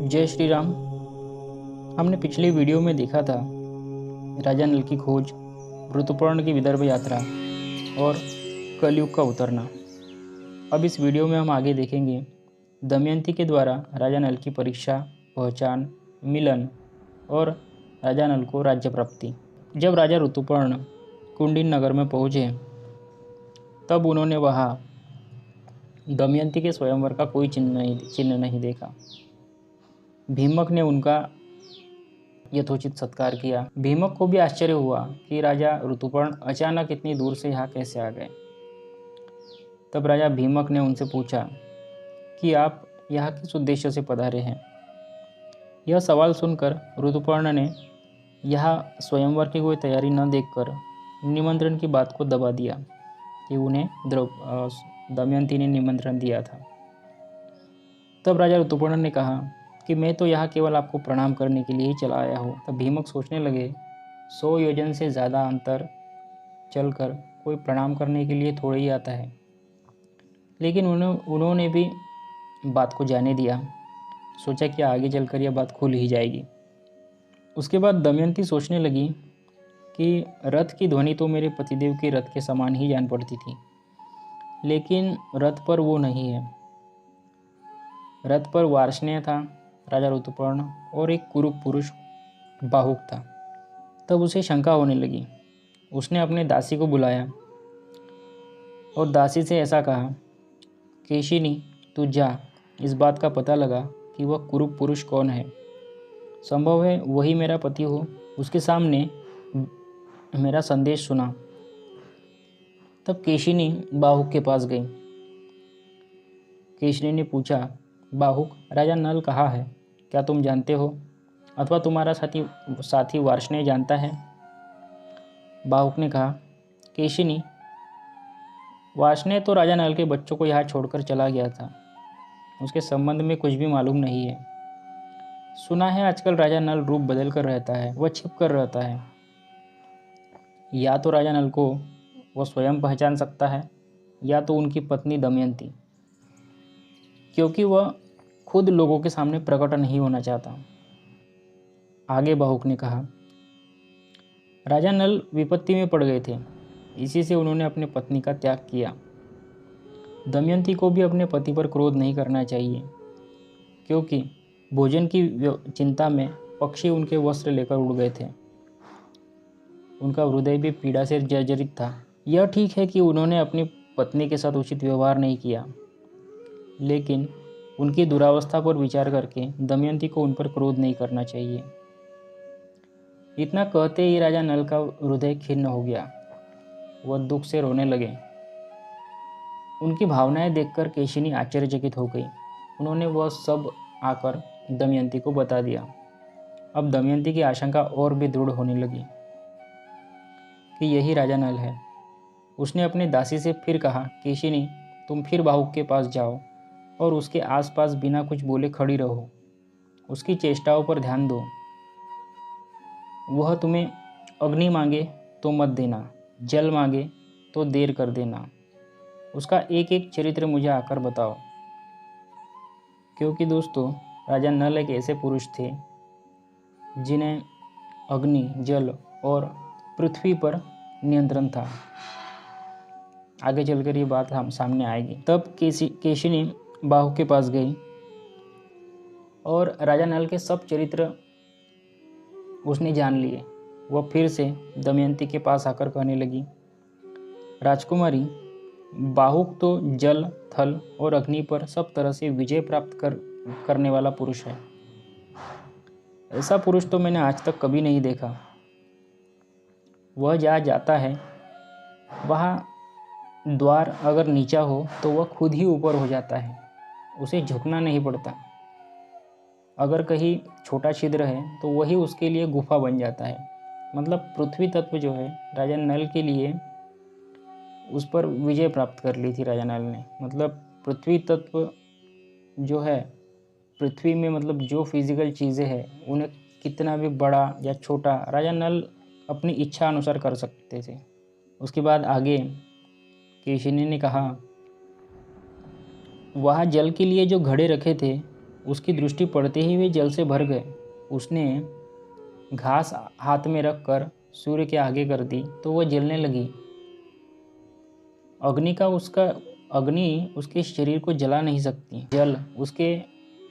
जय श्री राम। हमने पिछली वीडियो में देखा था राजा नल की खोज, ऋतुपर्ण की विदर्भ यात्रा और कलयुग का उतरना। अब इस वीडियो में हम आगे देखेंगे दमयंती के द्वारा राजा नल की परीक्षा, पहचान, मिलन और राजा नल को राज्य प्राप्ति। जब राजा ऋतुपर्ण कुंडिन नगर में पहुँचे तब उन्होंने वहाँ दमयंती के स्वयंवर का कोई चिन्ह नहीं देखा। भीमक ने उनका यथोचित सत्कार किया। भीमक को भी आश्चर्य हुआ कि राजा ऋतुपर्ण अचानक इतनी दूर से यहाँ कैसे आ गए। तब राजा भीमक ने उनसे पूछा कि आप यहाँ किस उद्देश्य से पधारे हैं। यह सवाल सुनकर ऋतुपर्ण ने यहाँ स्वयंवर की कोई तैयारी न देखकर निमंत्रण की बात को दबा दिया कि उन्हें दमयंती ने निमंत्रण दिया था। तब राजा ऋतुपर्ण ने कहा कि मैं तो यहाँ केवल आपको प्रणाम करने के लिए ही चला आया हूँ। तब भीमक सोचने लगे 100 योजन से ज़्यादा अंतर चलकर कोई प्रणाम करने के लिए थोड़ा ही आता है, लेकिन उन्होंने भी बात को जाने दिया। सोचा कि आगे चलकर यह बात खुल ही जाएगी। उसके बाद दमयंती सोचने लगी कि रथ की ध्वनि तो मेरे पतिदेव के रथ के समान ही जान पड़ती थी, लेकिन रथ पर वो नहीं है। रथ पर वार्ष्णेय था, राजा ऋतुपर्ण और एक कुरूप पुरुष बाहुक था। तब उसे शंका होने लगी। उसने अपने दासी को बुलाया और दासी से ऐसा कहा, केशिनी, तू जा, इस बात का पता लगा कि वह कुरूप पुरुष कौन है। संभव है वही मेरा पति हो। उसके सामने मेरा संदेश सुना। तब केशिनी बाहुक के पास गई। केशिनी ने पूछा, बाहुक, राजा नल कहाँ है? क्या तुम जानते हो अथवा तुम्हारा साथी वार्ष्णेय जानता है? बाहुक ने कहा, केशिनी, वार्ष्णेय तो राजा नल के बच्चों को यहाँ छोड़कर चला गया था। उसके संबंध में कुछ भी मालूम नहीं है। सुना है आजकल राजा नल रूप बदल कर रहता है, वह छिप कर रहता है। या तो राजा नल को वह स्वयं पहचान सकता है या तो उनकी पत्नी दमयंती, क्योंकि वह खुद लोगों के सामने प्रकट नहीं होना चाहता। आगे बाहुक ने कहा, राजा नल विपत्ति में पड़ गए थे, इसी से उन्होंने अपने पत्नी का त्याग किया। दमयंती को भी अपने पति पर क्रोध नहीं करना चाहिए, क्योंकि भोजन की चिंता में पक्षी उनके वस्त्र लेकर उड़ गए थे। उनका हृदय भी पीड़ा से जर्जरित था। यह ठीक है कि उन्होंने अपनी पत्नी के साथ उचित व्यवहार नहीं किया, लेकिन उनकी दुरावस्था पर विचार करके दमयंती को उन पर क्रोध नहीं करना चाहिए। इतना कहते ही राजा नल का हृदय खिन्न हो गया। वह दुख से रोने लगे। उनकी भावनाएं देखकर केशिनी आश्चर्यचकित हो गई। उन्होंने वह सब आकर दमयंती को बता दिया। अब दमयंती की आशंका और भी दृढ़ होने लगी कि यही राजा नल है। उसने अपने दासी से फिर कहा, केशिनी, तुम फिर बाहुक के पास जाओ और उसके आसपास बिना कुछ बोले खड़ी रहो। उसकी चेष्टाओं पर ध्यान दो। वह तुम्हें अग्नि मांगे तो मत देना, जल मांगे तो देर कर देना। उसका एक एक चरित्र मुझे आकर बताओ। क्योंकि दोस्तों, राजा नल एक ऐसे पुरुष थे जिन्हें अग्नि, जल और पृथ्वी पर नियंत्रण था। आगे चलकर ये बात हम सामने आएगी। तब केशिनी बाहुक के पास गई और राजा नल के सब चरित्र उसने जान लिए। वह फिर से दमयंती के पास आकर कहने लगी, राजकुमारी, बाहुक तो जल, थल और अग्नि पर सब तरह से विजय प्राप्त करने वाला पुरुष है। ऐसा पुरुष तो मैंने आज तक कभी नहीं देखा। वह जहाँ जाता है वहाँ द्वार अगर नीचा हो तो वह खुद ही ऊपर हो जाता है। उसे झुकना नहीं पड़ता। अगर कहीं छोटा छिद्र है तो वही उसके लिए गुफा बन जाता है। मतलब पृथ्वी तत्व जो है राजा नल के लिए, उस पर विजय प्राप्त कर ली थी राजा नल ने। मतलब पृथ्वी तत्व जो है, पृथ्वी में मतलब जो फिजिकल चीज़ें हैं उन्हें कितना भी बड़ा या छोटा राजा नल अपनी इच्छा अनुसार कर सकते थे। उसके बाद आगे केशिनी ने कहा, वहाँ जल के लिए जो घड़े रखे थे उसकी दृष्टि पड़ते ही वे जल से भर गए। उसने घास हाथ में रख कर सूर्य के आगे कर दी तो वह जलने लगी। अग्नि उसके शरीर को जला नहीं सकती, जल उसके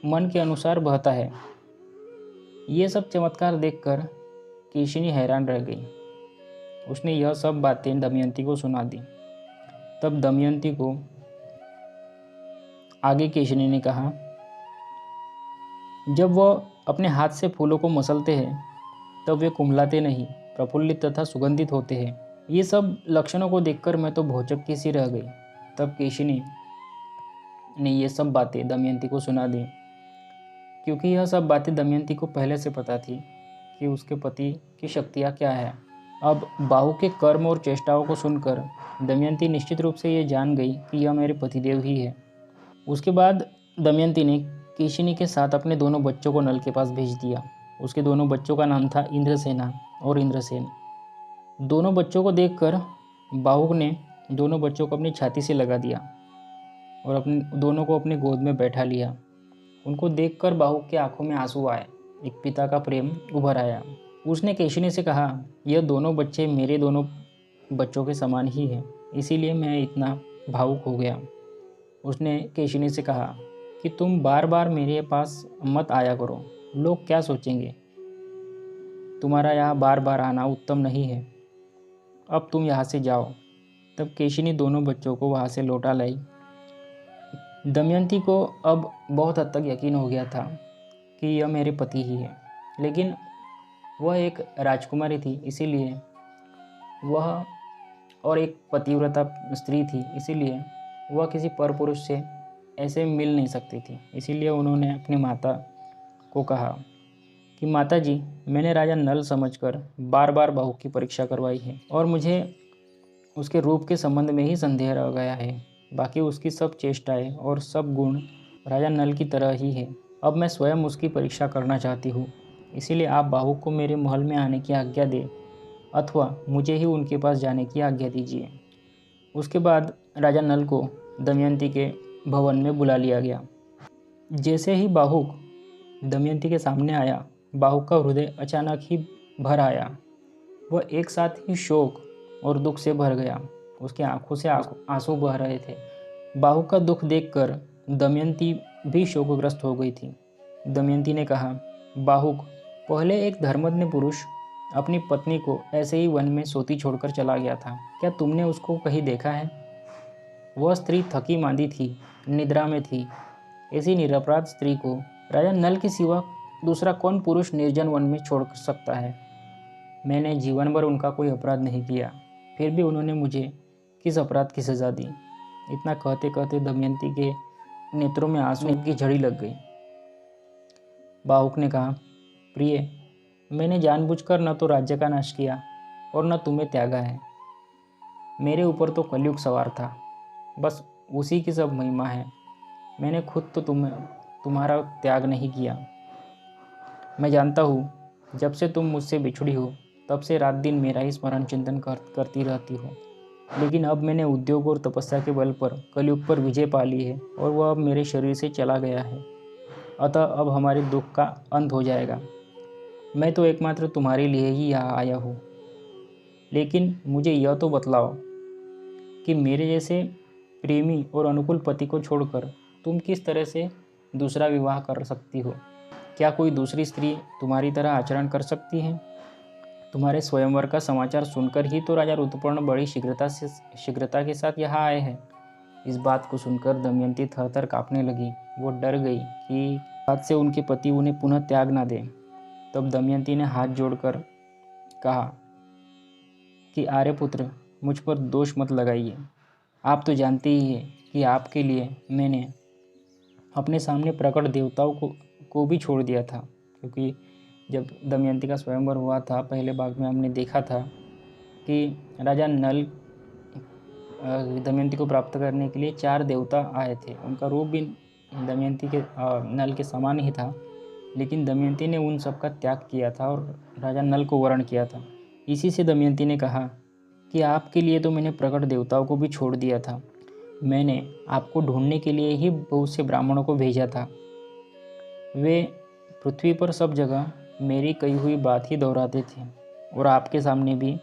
मन के अनुसार बहता है। ये सब चमत्कार देखकर केशिनी हैरान रह गई। उसने यह सब बातें दमयंती को सुना दी। तब दमयंती को आगे केशिनी ने कहा, जब वह अपने हाथ से फूलों को मसलते हैं तब वे कुम्हलाते नहीं, प्रफुल्लित तथा सुगंधित होते हैं। ये सब लक्षणों को देखकर मैं तो भौचक्की सी रह गई। तब केशिनी ने ये सब बातें दमयंती को सुना दी, क्योंकि यह सब बातें दमयंती को पहले से पता थी कि उसके पति की शक्तियाँ क्या है। अब बाहु के कर्म और चेष्टाओं को सुनकर दमयंती निश्चित रूप से ये जान गई कि यह मेरे पतिदेव ही है। उसके बाद दमयंती ने केशिनी के साथ अपने दोनों बच्चों को नल के पास भेज दिया। उसके दोनों बच्चों का नाम था इंद्रसेना और इंद्रसेन। दोनों बच्चों को देखकर बाहुक ने दोनों बच्चों को अपनी छाती से लगा दिया और अपने दोनों को अपने गोद में बैठा लिया। उनको देखकर बाहुक के आंखों में आंसू आए, एक पिता का प्रेम उभर आया। उसने केशिनी से कहा, यह दोनों बच्चे मेरे दोनों बच्चों के समान ही हैं, इसीलिए मैं इतना भावुक हो गया। उसने केशिनी से कहा कि तुम बार बार मेरे पास मत आया करो, लोग क्या सोचेंगे। तुम्हारा यहाँ बार बार आना उत्तम नहीं है, अब तुम यहाँ से जाओ। तब केशिनी दोनों बच्चों को वहाँ से लौटा लाई। दमयंती को अब बहुत हद तक यकीन हो गया था कि यह मेरे पति ही है, लेकिन वह एक राजकुमारी थी, इसीलिए वह और एक पतिव्रता स्त्री थी, इसीलिए वह किसी परपुरुष से ऐसे मिल नहीं सकती थी। इसीलिए उन्होंने अपनी माता को कहा कि माता जी, मैंने राजा नल समझकर बार बार बहू की परीक्षा करवाई है और मुझे उसके रूप के संबंध में ही संदेह रह गया है। बाकी उसकी सब चेष्टाएं और सब गुण राजा नल की तरह ही है। अब मैं स्वयं उसकी परीक्षा करना चाहती हूँ, इसीलिए आप बाहु को मेरे महल में आने की आज्ञा दें अथवा मुझे ही उनके पास जाने की आज्ञा दीजिए। उसके बाद राजा नल को दमयंती के भवन में बुला लिया गया। जैसे ही बाहुक दमयंती के सामने आया, बाहुक का हृदय अचानक ही भर आया। वह एक साथ ही शोक और दुख से भर गया। उसकी आंखों से आंसू बह रहे थे। बाहुक का दुख देखकर दमयंती भी शोकग्रस्त हो गई थी। दमयंती ने कहा, बाहुक, पहले एक धर्मज्ञ पुरुष अपनी पत्नी को ऐसे ही वन में सोती छोड़कर चला गया था। क्या तुमने उसको कहीं देखा है? वह स्त्री थकी मांदी थी, निद्रा में थी। ऐसी निरपराध स्त्री को राजा नल के सिवा दूसरा कौन पुरुष निर्जन वन में छोड़ सकता है? मैंने जीवन भर उनका कोई अपराध नहीं किया, फिर भी उन्होंने मुझे किस अपराध की सज़ा दी। इतना कहते कहते दमयंती के नेत्रों में आंसू की झड़ी लग गई। बाहुक ने कहा, प्रिय, मैंने जानबूझकर न तो राज्य का नाश किया और न तुम्हें त्यागा है। मेरे ऊपर तो कलयुग सवार था, बस उसी की सब महिमा है। मैंने खुद तो तुम्हारा त्याग नहीं किया। मैं जानता हूँ, जब से तुम मुझसे बिछड़ी हो तब से रात दिन मेरा ही स्मरण चिंतन करती रहती हो। लेकिन अब मैंने उद्योग और तपस्या के बल पर कलयुग पर विजय पा ली है और वह अब मेरे शरीर से चला गया है। अतः अब हमारे दुख का अंत हो जाएगा। मैं तो एकमात्र तुम्हारे लिए ही यहाँ आया हूँ। लेकिन मुझे यह तो बतलाओ कि मेरे जैसे प्रेमी और अनुकूल पति को छोड़कर तुम किस तरह से दूसरा विवाह कर सकती हो? क्या कोई दूसरी स्त्री तुम्हारी तरह आचरण कर सकती है? तुम्हारे स्वयंवर का समाचार सुनकर ही तो राजा ऋतुपर्ण बड़ी शीघ्रता के साथ यहाँ आए हैं। इस बात को सुनकर दमयंती थरथर काँपने लगी। वो डर गई कि बात से उनके पति उन्हें पुनः त्याग ना दें। तब दमयंती ने हाथ जोड़कर कहा कि आर्यपुत्र, मुझ पर दोष मत लगाइए। आप तो जानते ही हैं कि आपके लिए मैंने अपने सामने प्रकट देवताओं को भी छोड़ दिया था, क्योंकि जब दमयंती का स्वयंवर हुआ था, पहले भाग में हमने देखा था कि राजा नल दमयंती को प्राप्त करने के लिए 4 देवता आए थे। उनका रूप भी दमयंती के नल के समान ही था, लेकिन दमयंती ने उन सब का त्याग किया था और राजा नल को वरण किया था। इसी से दमयंती ने कहा कि आपके लिए तो मैंने प्रकट देवताओं को भी छोड़ दिया था। मैंने आपको ढूंढने के लिए ही बहुत से ब्राह्मणों को भेजा था, वे पृथ्वी पर सब जगह मेरी कही हुई बात ही दोहराते थे और आपके सामने भी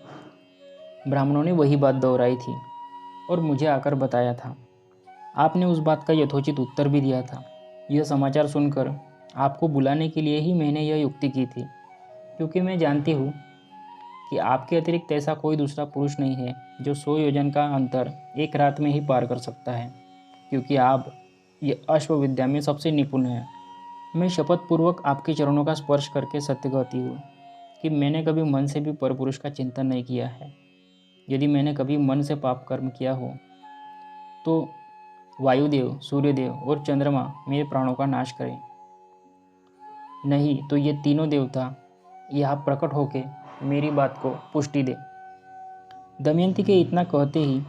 ब्राह्मणों ने वही बात दोहराई थी और मुझे आकर बताया था। आपने उस बात का यथोचित उत्तर भी दिया था। यह समाचार सुनकर आपको बुलाने के लिए ही मैंने यह युक्ति की थी, क्योंकि मैं जानती हूँ कि आपके अतिरिक्त ऐसा कोई दूसरा पुरुष नहीं है जो 100 योजन का अंतर एक रात में ही पार कर सकता है, क्योंकि आप ये अश्वविद्या में सबसे निपुण हैं। मैं शपथपूर्वक आपके चरणों का स्पर्श करके सत्य कहती हूँ कि मैंने कभी मन से भी परपुरुष का चिंतन नहीं किया है। यदि मैंने कभी मन से पाप कर्म किया हो तो वायुदेव, सूर्यदेव और चंद्रमा मेरे प्राणों का नाश करें, नहीं तो ये तीनों देवता यहाँ प्रकट होके मेरी बात को पुष्टि दे। दमयंती के इतना कहते ही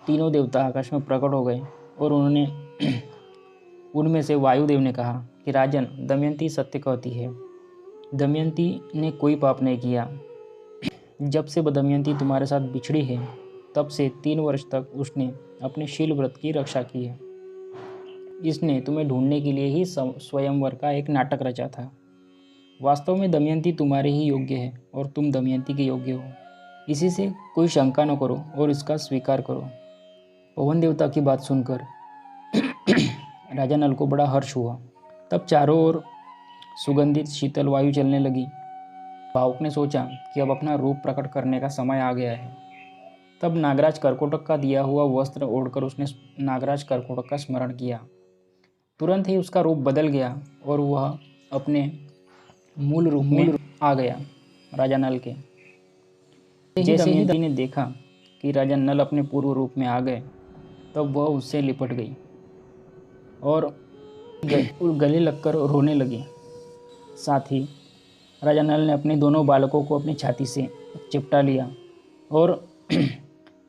तीनों देवता आकाश में प्रकट हो गए और उन्होंने उनमें से वायुदेव ने कहा कि राजन, दमयंती सत्य कहती है। दमयंती ने कोई पाप नहीं किया। जब से दमयंती तुम्हारे साथ बिछड़ी है तब से 3 वर्ष तक उसने अपने शील व्रत की रक्षा की है। इसने तुम्हें ढूंढने के लिए ही स्वयंवर का एक नाटक रचा था। वास्तव में दमयंती तुम्हारे ही योग्य है और तुम दमयंती के योग्य हो। इसी से कोई शंका न करो और इसका स्वीकार करो। पवन देवता की बात सुनकर राजा नल को बड़ा हर्ष हुआ। तब चारों ओर सुगंधित शीतल वायु चलने लगी। भावुक ने सोचा कि अब अपना रूप प्रकट करने का समय आ गया है। तब नागराज करकोटक का दिया हुआ वस्त्र ओढ़कर उसने नागराज करकोटक का स्मरण किया। तुरंत ही उसका रूप बदल गया और वह अपने मूल रूप में आ गया, राजा नल के। जैसे ही दमयंती ने देखा कि राजा नल अपने पूर्व रूप में आ गए, तब वह उससे लिपट गई और गले लगकर रोने लगी। साथ ही राजा नल ने अपने दोनों बालकों को अपनी छाती से चिपटा लिया और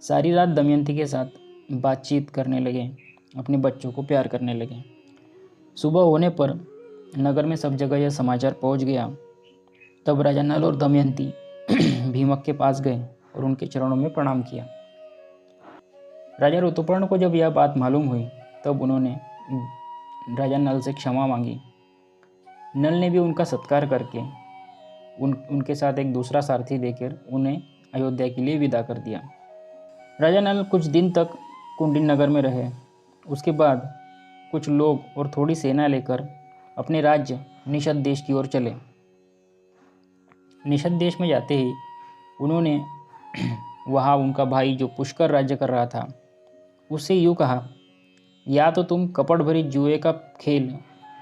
सारी रात दमयंती के साथ बातचीत करने लगे, अपने बच्चों को प्यार करने लगे। सुबह होने पर नगर में सब जगह यह समाचार पहुंच गया। तब राजा नल और दमयंती भीमक के पास गए और उनके चरणों में प्रणाम किया। राजा ऋतुपर्ण को जब यह बात मालूम हुई तब उन्होंने राजा नल से क्षमा मांगी। नल ने भी उनका सत्कार करके उनके साथ एक दूसरा सारथी देकर उन्हें अयोध्या के लिए विदा कर दिया। राजा नल कुछ दिन तक कुंडी नगर में रहे। उसके बाद कुछ लोग और थोड़ी सेना लेकर अपने राज्य निषद देश की ओर चले। निषद देश में जाते ही उन्होंने वहाँ उनका भाई जो पुष्कर राज्य कर रहा था उससे यूँ कहा, या तो तुम कपट भरी जुए का खेल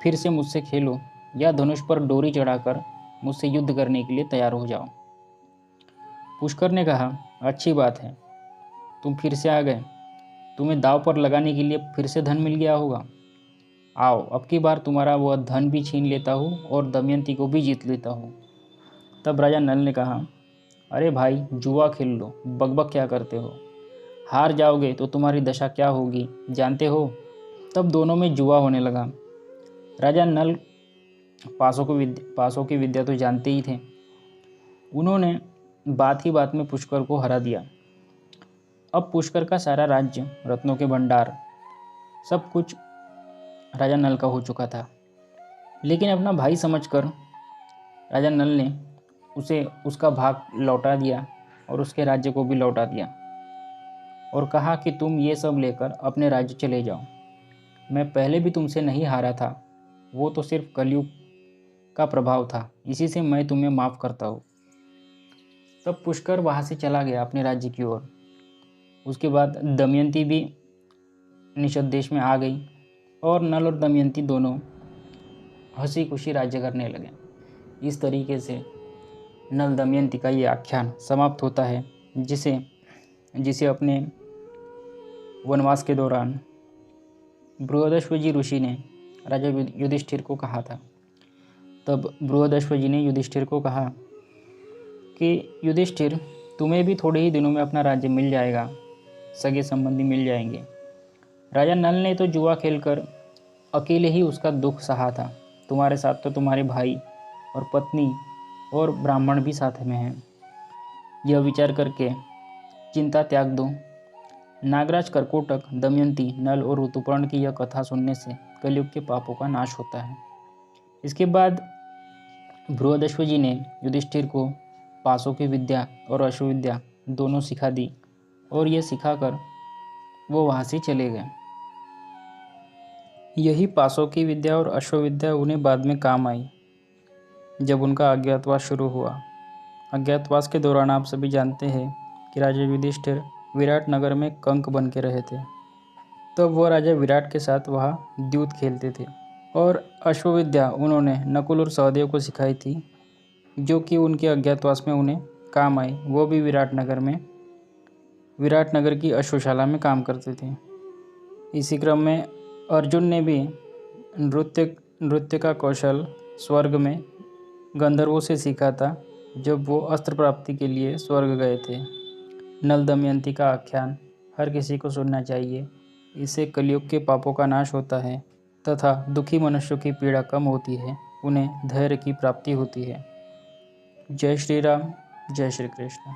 फिर से मुझसे खेलो या धनुष पर डोरी चढ़ाकर मुझसे युद्ध करने के लिए तैयार हो जाओ। पुष्कर ने कहा, अच्छी बात है, तुम फिर से आ गए। तुम्हें दाव पर लगाने के लिए फिर से धन मिल गया होगा। आओ, अब की बार तुम्हारा वह धन भी छीन लेता हूँ और दमयंती को भी जीत लेता हूँ। तब राजा नल ने कहा, अरे भाई, जुआ खेल लो, बकबक क्या करते हो? हार जाओगे तो तुम्हारी दशा क्या होगी जानते हो? तब दोनों में जुआ होने लगा। राजा नल पासों की विद्या तो जानते ही थे। उन्होंने बात ही बात में पुष्कर को हरा दिया। अब पुष्कर का सारा राज्य, रत्नों के भंडार, सब कुछ राजा नल का हो चुका था। लेकिन अपना भाई समझकर राजा नल ने उसे उसका भाग लौटा दिया और उसके राज्य को भी लौटा दिया और कहा कि तुम ये सब लेकर अपने राज्य चले जाओ। मैं पहले भी तुमसे नहीं हारा था, वो तो सिर्फ कलयुग का प्रभाव था, इसी से मैं तुम्हें माफ़ करता हूँ। तब पुष्कर वहाँ से चला गया अपने राज्य की ओर। उसके बाद दमयंती भी निषद देश में आ गई और नल और दमयंती दोनों हंसी खुशी राज्य करने लगे। इस तरीके से नल दमयंती का ये आख्यान समाप्त होता है, जिसे अपने वनवास के दौरान बृहदश्वजी ऋषि ने राजा युधिष्ठिर को कहा था। तब बृहदश्वजी ने युधिष्ठिर को कहा कि युधिष्ठिर, तुम्हें भी थोड़े ही दिनों में अपना राज्य मिल जाएगा, सगे संबंधी मिल जाएंगे। राजा नल ने तो जुआ खेलकर अकेले ही उसका दुख सहा था, तुम्हारे साथ तो तुम्हारे भाई और पत्नी और ब्राह्मण भी साथ में हैं। यह विचार करके चिंता त्याग दो। नागराज, करकोटक, दमयंती, नल और ऋतुपर्ण की यह कथा सुनने से कलयुग के पापों का नाश होता है। इसके बाद बृहदश्व जी ने युधिष्ठिर को पासों की विद्या और अश्वविद्या दोनों सिखा दी और ये सिखाकर वो वहाँ से चले गए। यही पासों की विद्या और अश्वविद्या उन्हें बाद में काम आई जब उनका अज्ञातवास शुरू हुआ। अज्ञातवास के दौरान आप सभी जानते हैं कि राजा युधिष्ठिर विराट नगर में कंक बन के रहे थे। तब वो राजा विराट के साथ वहाँ द्यूत खेलते थे और अश्वविद्या उन्होंने नकुल और सहदेव को सिखाई थी, जो कि उनके अज्ञातवास में उन्हें काम आई। वो भी विराट नगर की अश्वशाला में काम करते थे। इसी क्रम में अर्जुन ने भी नृत्य का कौशल स्वर्ग में गंधर्वों से सीखा था जब वो अस्त्र प्राप्ति के लिए स्वर्ग गए थे। नल दमयंती का आख्यान हर किसी को सुनना चाहिए। इससे कलयुग के पापों का नाश होता है तथा दुखी मनुष्यों की पीड़ा कम होती है, उन्हें धैर्य की प्राप्ति होती है। जय श्री राम, जय श्री कृष्ण।